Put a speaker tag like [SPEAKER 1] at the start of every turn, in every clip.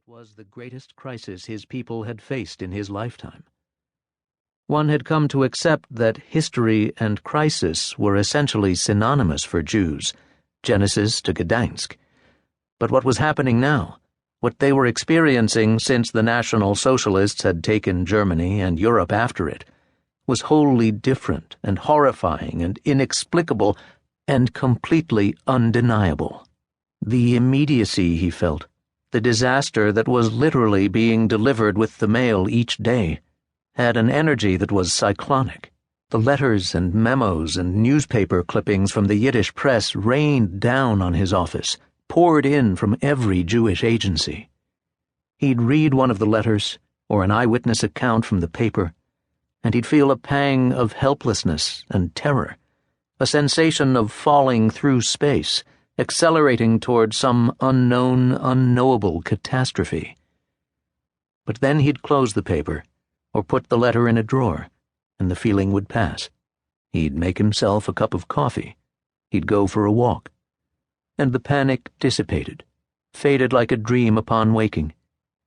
[SPEAKER 1] was the greatest crisis his people had faced in his lifetime. One had come to accept that history and crisis were essentially synonymous for Jews, Genesis to Gdansk. But what was happening now, what they were experiencing since the National Socialists had taken Germany and Europe after it, was wholly different and horrifying and inexplicable and completely undeniable. The immediacy he felt, the disaster that was literally being delivered with the mail each day, had an energy that was cyclonic. The letters and memos and newspaper clippings from the Yiddish press rained down on his office, poured in from every Jewish agency. He'd read one of the letters, or an eyewitness account from the paper, and he'd feel a pang of helplessness and terror, a sensation of falling through space, accelerating toward some unknown, unknowable catastrophe. But then he'd close the paper, or put the letter in a drawer, and the feeling would pass. He'd make himself a cup of coffee. He'd go for a walk. And the panic dissipated, faded like a dream upon waking,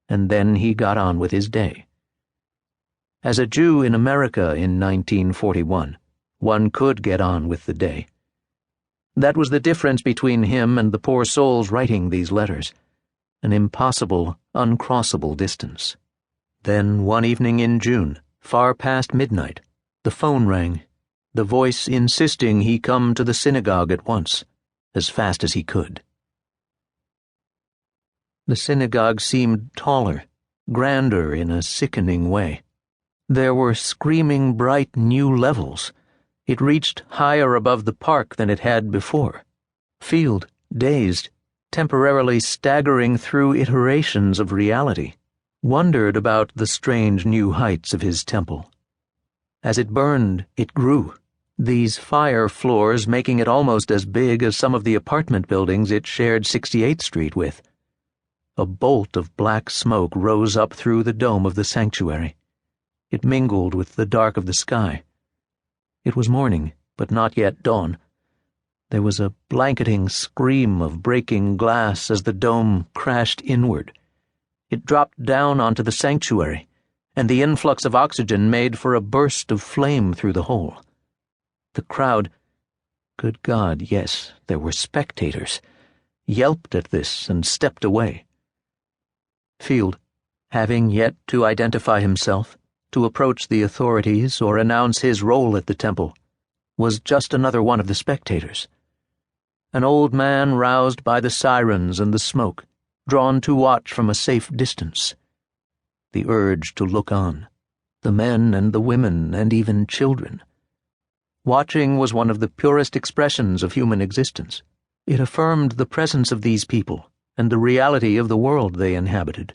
[SPEAKER 1] and then he got on with his day. As a Jew in America in 1941, one could get on with the day. That was the difference between him and the poor souls writing these letters, an impossible, uncrossable distance. Then, one evening in June, far past midnight, the phone rang, the voice insisting he come to the synagogue at once, as fast as he could. The synagogue seemed taller, grander in a sickening way. There were screaming bright new levels. It reached higher above the park than it had before. Field, dazed, temporarily staggering through iterations of reality, wondered about the strange new heights of his temple. As it burned, it grew, these fire floors making it almost as big as some of the apartment buildings it shared 68th Street with. A bolt of black smoke rose up through the dome of the sanctuary. It mingled with the dark of the sky. It was morning, but not yet dawn. There was a blanketing scream of breaking glass as the dome crashed inward. It dropped down onto the sanctuary, and the influx of oxygen made for a burst of flame through the hole. The crowd, good God, yes, there were spectators, yelped at this and stepped away. Field, having yet to identify himself, to approach the authorities or announce his role at the temple, was just another one of the spectators. An old man roused by the sirens and the smoke, drawn to watch from a safe distance. The urge to look on, the men and the women and even children. Watching was one of the purest expressions of human existence. It affirmed the presence of these people and the reality of the world they inhabited.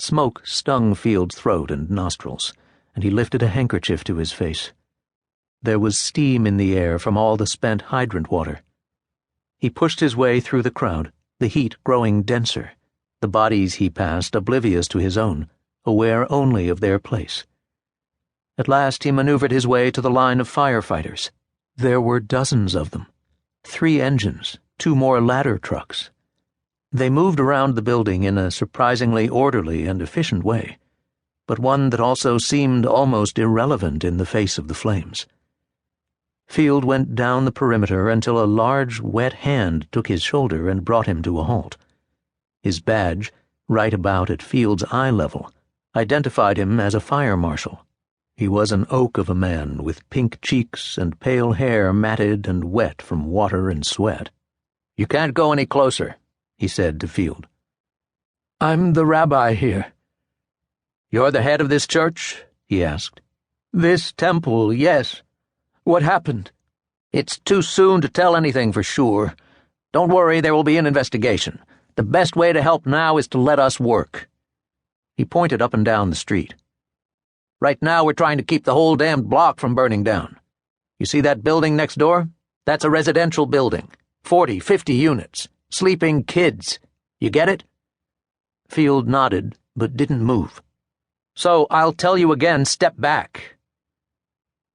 [SPEAKER 1] Smoke stung Field's throat and nostrils, and he lifted a handkerchief to his face. There was steam in the air from all the spent hydrant water. He pushed his way through the crowd, the heat growing denser, the bodies he passed oblivious to his own, aware only of their place. At last he maneuvered his way to the line of firefighters. There were dozens of them. 3 engines, 2 more ladder trucks. They moved around the building in a surprisingly orderly and efficient way, but one that also seemed almost irrelevant in the face of the flames. Field went down the perimeter until a large, wet hand took his shoulder and brought him to a halt. His badge, right about at Field's eye level, identified him as a fire marshal. He was an oak of a man with pink cheeks and pale hair matted and wet from water and sweat. "You can't go any closer," he said to Field. "I'm the rabbi here." "You're the head of this church?" he asked. "This temple, yes. What happened?" "It's too soon to tell anything for sure. Don't worry, there will be an investigation. The best way to help now is to let us work." He pointed up and down the street. "Right now we're trying to keep the whole damned block from burning down. You see that building next door? That's a residential building. 40, 50 units. Sleeping kids. You get it?" Field nodded, but didn't move. "So I'll tell you again, step back."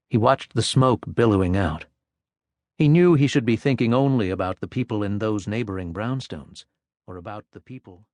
[SPEAKER 1] He watched the smoke billowing out. He knew he should be thinking only about the people in those neighboring brownstones, or about the people